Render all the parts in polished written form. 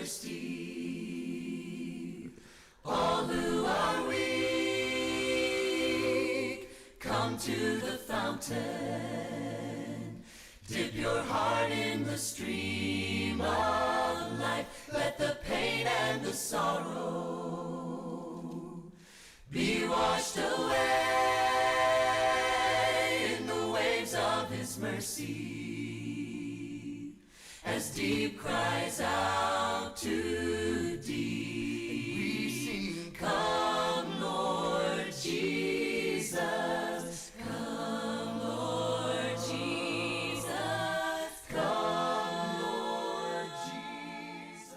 thirsty. All who are weak, come to the fountain. Dip your heart in the stream of life. Let the pain and the sorrow be washed away in the waves of his mercy. As deep cries out to deep, we sing, come Lord Jesus, come Lord Jesus, come Lord Jesus.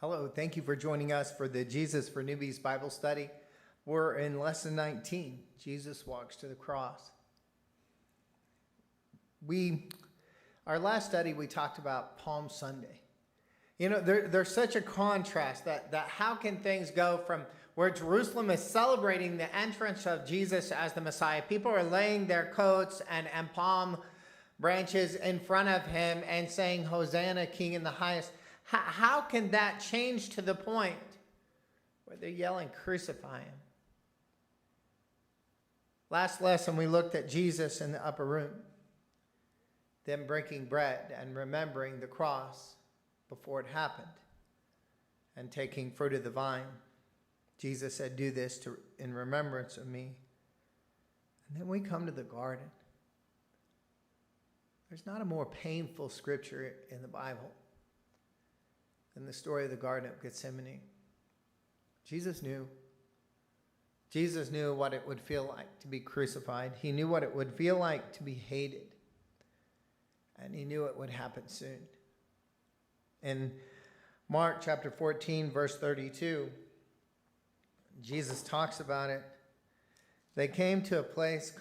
Hello, thank you for joining us for the Jesus for Newbies Bible study. We're in lesson 19, Jesus walks to the cross. Our last study, we talked about Palm Sunday. You know, there's such a contrast that how can things go from where Jerusalem is celebrating the entrance of Jesus as the Messiah. People are laying their coats and palm branches in front of him and saying, Hosanna, King in the highest. How can that change to the point where they're yelling, crucify him? Last lesson, we looked at Jesus in the upper room, them breaking bread and remembering the cross before it happened and taking fruit of the vine. Jesus said, do this in remembrance of me. And then we come to the garden. There's not a more painful scripture in the Bible than the story of the Garden of Gethsemane. Jesus knew what it would feel like to be crucified. He knew what it would feel like to be hated. And he knew it would happen soon. In Mark chapter 14, verse 32, Jesus talks about it. They came to a place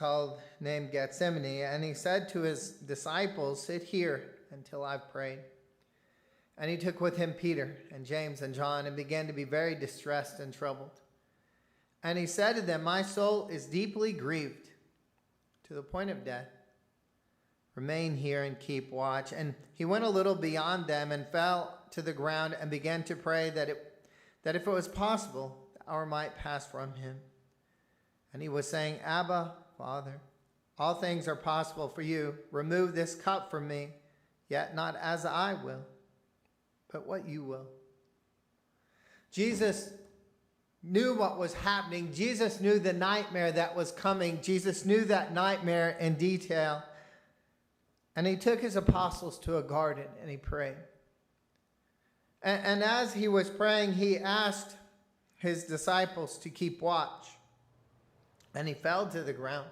named Gethsemane, and he said to his disciples, sit here until I've prayed. And he took with him Peter and James and John and began to be very distressed and troubled. And he said to them, my soul is deeply grieved to the point of death. Remain here and keep watch. And he went a little beyond them and fell to the ground and began to pray that if it was possible, the hour might pass from him. And he was saying, Abba, Father, all things are possible for you. Remove this cup from me, yet not as I will, but what you will. Jesus knew what was happening. Jesus knew the nightmare that was coming. Jesus knew that nightmare in detail. And he took his apostles to a garden and he prayed. And as he was praying, he asked his disciples to keep watch. And he fell to the ground.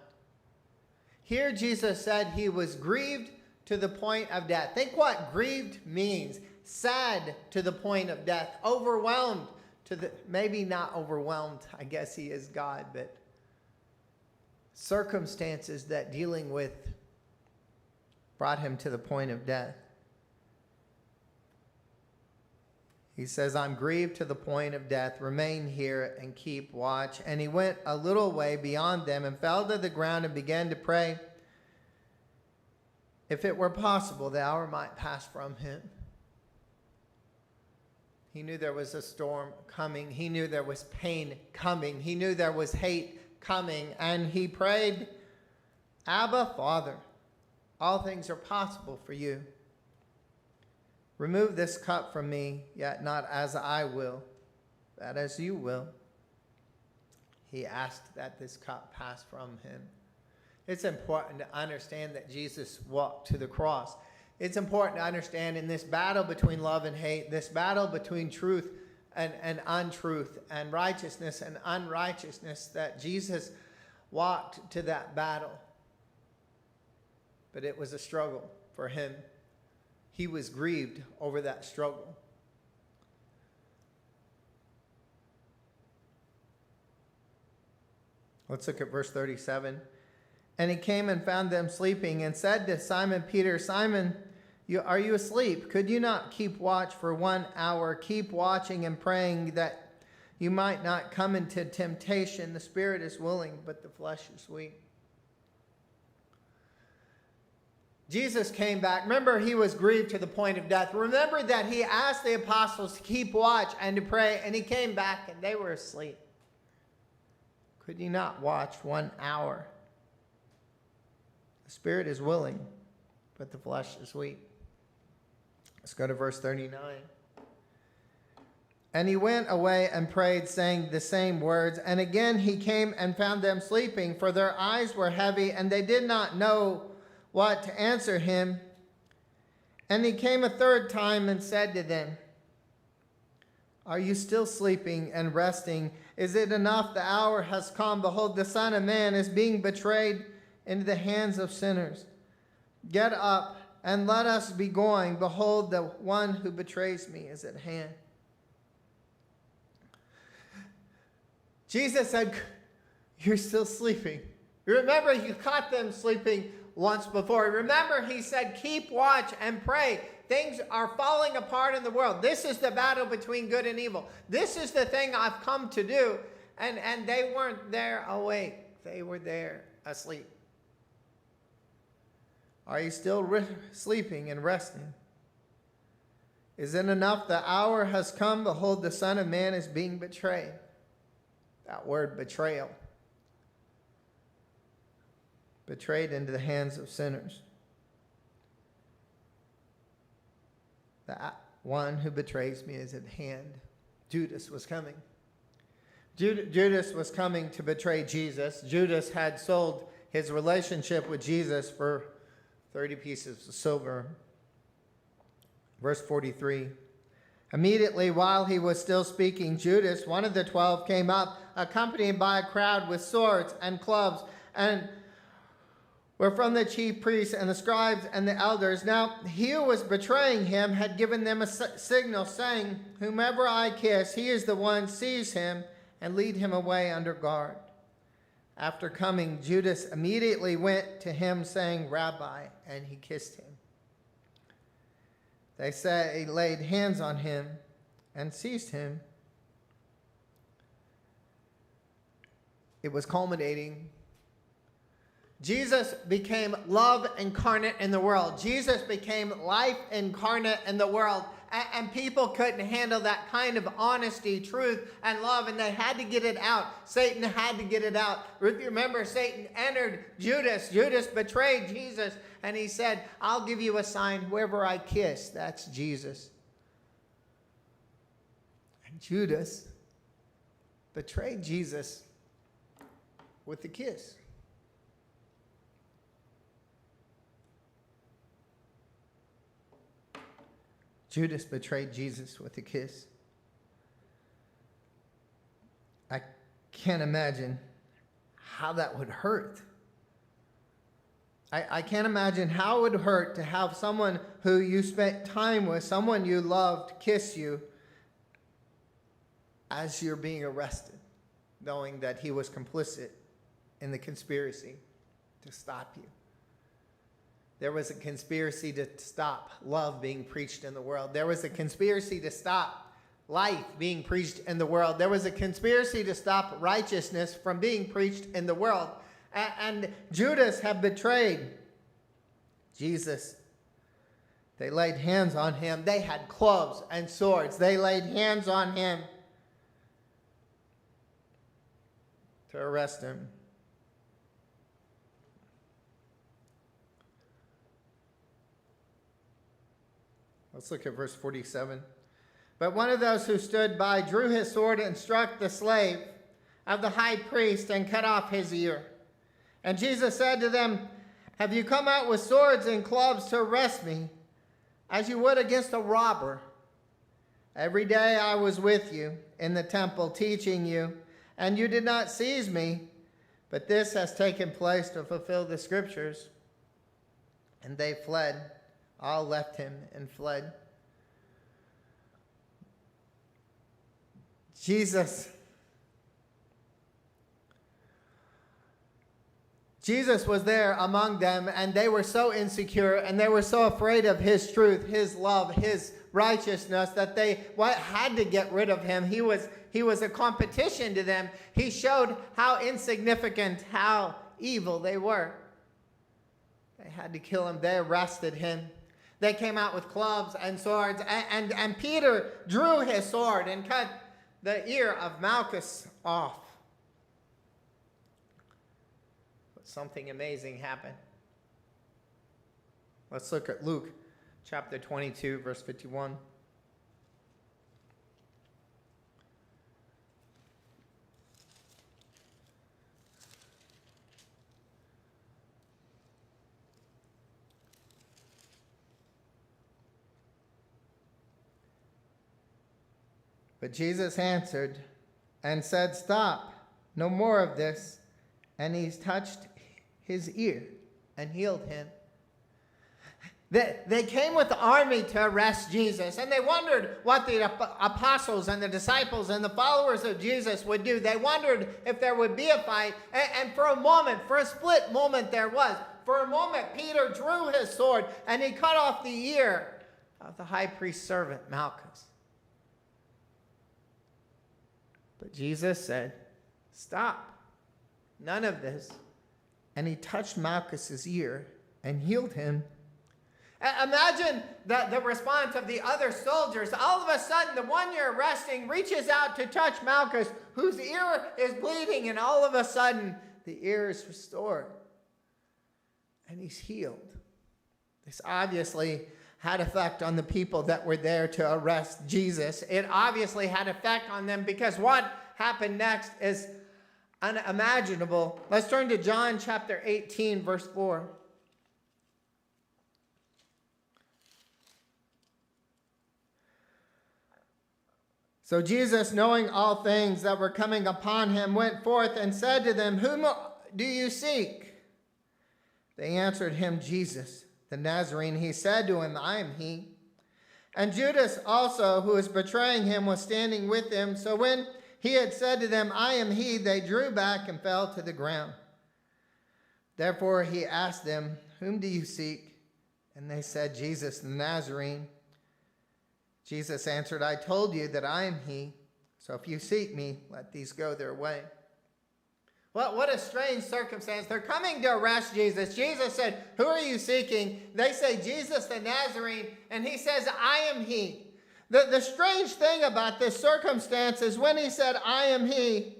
Here Jesus said he was grieved to the point of death. Think what grieved means. Sad to the point of death. Overwhelmed maybe not overwhelmed. I guess he is God, but circumstances that dealing with brought him to the point of death. He says, I'm grieved to the point of death. Remain here and keep watch. And he went a little way beyond them and fell to the ground and began to pray. If it were possible, the hour might pass from him. He knew there was a storm coming. He knew there was pain coming. He knew there was hate coming. And he prayed, Abba, Father, all things are possible for you. Remove this cup from me, yet not as I will, but as you will. He asked that this cup pass from him. It's important to understand that Jesus walked to the cross. It's important to understand in this battle between love and hate, this battle between truth and untruth, and righteousness and unrighteousness, that Jesus walked to that battle. But it was a struggle for him. He was grieved over that struggle. Let's look at verse 37. And he came and found them sleeping and said to Simon Peter, Simon, are you asleep? Could you not keep watch for 1 hour? Keep watching and praying that you might not come into temptation. The spirit is willing, but the flesh is weak. Jesus came back. Remember, he was grieved to the point of death. Remember that he asked the apostles to keep watch and to pray, and he came back and they were asleep. Could you not watch 1 hour? The spirit is willing, but the flesh is weak. Let's go to verse 39. And he went away and prayed, saying the same words. And again he came and found them sleeping, for their eyes were heavy, and they did not know what to answer him. And he came a third time and said to them, are you still sleeping and resting? Is it enough? The hour has come. Behold, the Son of Man is being betrayed into the hands of sinners. Get up and let us be going. Behold, the one who betrays me is at hand. Jesus said, you're still sleeping. Remember, you caught them sleeping once before. Remember, he said, keep watch and pray. Things are falling apart in the world. This is the battle between good and evil. This is the thing I've come to do. And they weren't there awake. They were there asleep. Are you still sleeping and resting? Is it enough? The hour has come. Behold, the Son of Man is being betrayed. That word, betrayal. Betrayed into the hands of sinners. The one who betrays me is at hand. Judas was coming. Judas was coming to betray Jesus. Judas had sold his relationship with Jesus for 30 pieces of silver. Verse 43. Immediately while he was still speaking, Judas, one of the 12, came up, accompanied by a crowd with swords and clubs, and were from the chief priests and the scribes and the elders. Now he who was betraying him had given them a signal, saying, whomever I kiss, he is the one. Seize him and lead him away under guard. After coming, Judas immediately went to him, saying, Rabbi, and he kissed him. They say he laid hands on him and seized him. It was culminating. Jesus became love incarnate in the world. Jesus became life incarnate in the world. And people couldn't handle that kind of honesty, truth, and love, and they had to get it out. Satan had to get it out. Remember, Satan entered Judas. Judas betrayed Jesus, and he said, I'll give you a sign. Whoever I kiss, that's Jesus. And Judas betrayed Jesus with a kiss. Judas betrayed Jesus with a kiss. I can't imagine how that would hurt. I can't imagine how it would hurt to have someone who you spent time with, someone you loved, kiss you as you're being arrested, knowing that he was complicit in the conspiracy to stop you. There was a conspiracy to stop love being preached in the world. There was a conspiracy to stop life being preached in the world. There was a conspiracy to stop righteousness from being preached in the world. And Judas had betrayed Jesus. They laid hands on him. They had clubs and swords. They laid hands on him to arrest him. Let's look at verse 47. But one of those who stood by drew his sword and struck the slave of the high priest and cut off his ear. And Jesus said to them, have you come out with swords and clubs to arrest me, as you would against a robber? Every day I was with you in the temple teaching you, and you did not seize me, but this has taken place to fulfill the scriptures. And they fled. All left him and fled. Jesus was there among them, and they were so insecure, and they were so afraid of his truth, his love, his righteousness, that they had to get rid of him. He was a competition to them. He showed how insignificant, how evil they were. They had to kill him. They arrested him. They came out with clubs and swords. And Peter drew his sword and cut the ear of Malchus off. But something amazing happened. Let's look at Luke chapter 22, verse 51. But Jesus answered and said, "Stop, no more of this." And he touched his ear and healed him. They came with the army to arrest Jesus, and they wondered what the apostles and the disciples and the followers of Jesus would do. They wondered if there would be a fight, and for a moment, for a split moment there was. For a moment, Peter drew his sword, and he cut off the ear of the high priest's servant, Malchus. But Jesus said, "Stop, none of this." And he touched Malchus's ear and healed him. Imagine the response of the other soldiers. All of a sudden, the one you're arresting reaches out to touch Malchus, whose ear is bleeding, and all of a sudden, the ear is restored. And he's healed. This obviously had effect on the people that were there to arrest Jesus. It obviously had effect on them because what happened next is unimaginable. Let's turn to John chapter 18, verse 4. So Jesus, knowing all things that were coming upon him, went forth and said to them, "Whom do you seek?" They answered him, "Jesus, the Nazarene." He said to him, "I am he." And Judas also, who was betraying him, was standing with him. So when he had said to them, "I am he," they drew back and fell to the ground. Therefore he asked them, "Whom do you seek?" And they said, "Jesus, the Nazarene." Jesus answered, "I told you that I am he. So if you seek me, let these go their way." Well, what a strange circumstance. They're coming to arrest Jesus. Jesus said, "Who are you seeking?" They say, "Jesus the Nazarene." And he says, "I am he." The strange thing about this circumstance is when he said, "I am he,"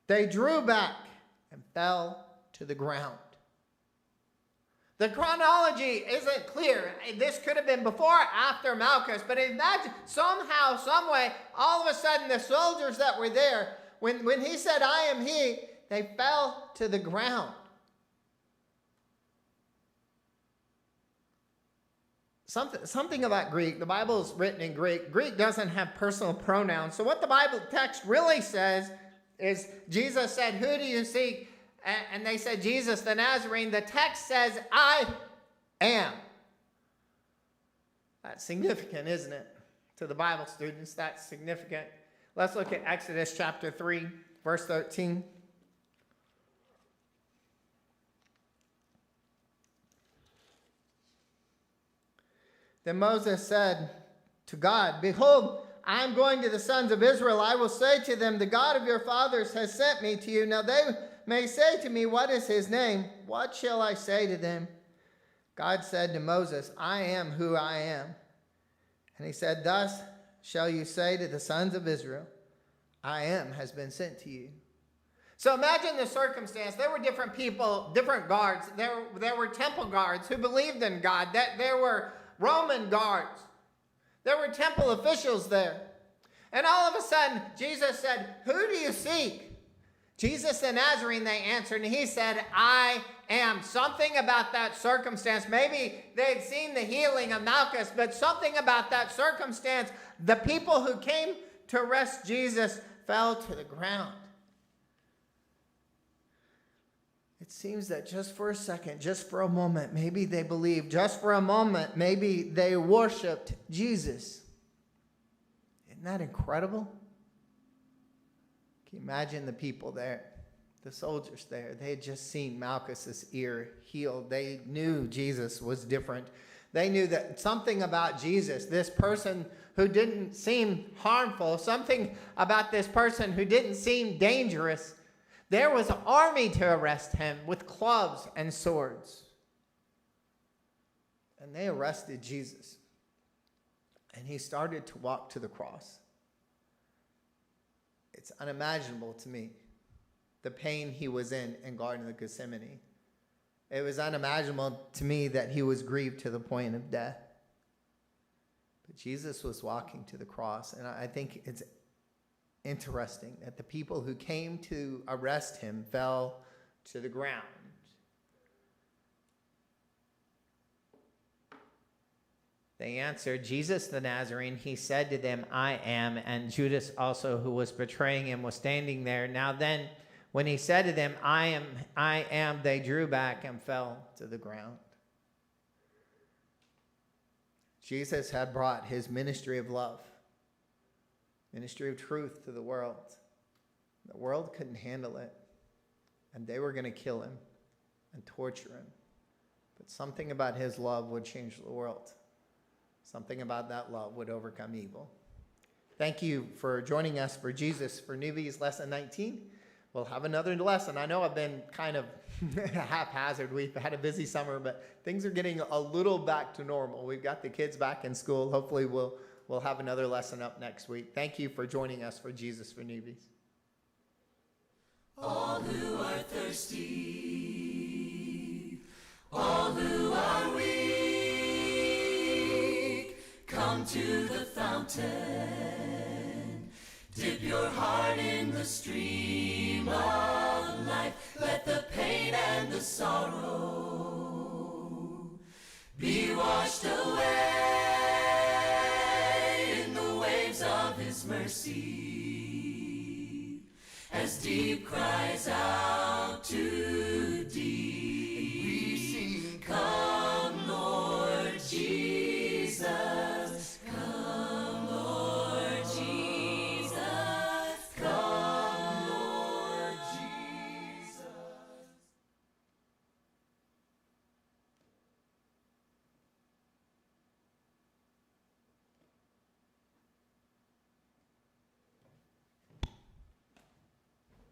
they drew back and fell to the ground. The chronology isn't clear. This could have been before or after Malchus, but imagine somehow, some way, all of a sudden the soldiers that were there, when he said, "I am he," they fell to the ground. Something about Greek. The Bible is written in Greek. Greek doesn't have personal pronouns. So what the Bible text really says is Jesus said, "Who do you seek?" And they said, "Jesus the Nazarene." The text says, "I am." That's significant, isn't it? To the Bible students, that's significant. Let's look at Exodus chapter 3, verse 13. Then Moses said to God, "Behold, I am going to the sons of Israel. I will say to them, the God of your fathers has sent me to you. Now they may say to me, what is his name? What shall I say to them?" God said to Moses, "I am who I am." And he said, "Thus shall you say to the sons of Israel, I am has been sent to you." So imagine the circumstance. There were different people, different guards. There were temple guards who believed in God. There were Roman guards. There were temple officials there. And all of a sudden, Jesus said, "Who do you seek?" "Jesus the Nazarene," they answered, and he said, "I am." Something about that circumstance. Maybe they'd seen the healing of Malchus, but something about that circumstance, the people who came to arrest Jesus fell to the ground. It seems that just for a second, just for a moment, maybe they believed. Just for a moment, maybe they worshiped Jesus. Isn't that incredible? Can you imagine the people there, the soldiers there? They had just seen Malchus's ear healed. They knew Jesus was different. They knew that something about Jesus, this person who didn't seem harmful, something about this person who didn't seem dangerous, There was an army to arrest him with clubs and swords. And they arrested Jesus. And he started to walk to the cross. It's unimaginable to me, the pain he was in Garden of Gethsemane. It was unimaginable to me that he was grieved to the point of death. But Jesus was walking to the cross, and I think it's interesting that the people who came to arrest him fell to the ground. They answered, Jesus the Nazarene. He said to them, I am. And Judas also, who was betraying him, was standing there. Now then, when he said to them, I am, they drew back and fell to the ground. Jesus had brought his ministry of love, ministry of truth to the world. The world couldn't handle it, and they were going to kill him and torture him. But something about his love would change the world. Something about that love would overcome evil. Thank you for joining us for Jesus for Newbies Lesson 19. We'll have another lesson. I know I've been kind of haphazard. We've had a busy summer, but things are getting a little back to normal. We've got the kids back in school. Hopefully we'll have another lesson up next week. Thank you for joining us for Jesus for Newbies. All who are thirsty, all who are weak, come to the fountain. Dip your heart in the stream of life. Let the pain and the sorrow be washed away in the waves of his mercy. As deep cries out to deep.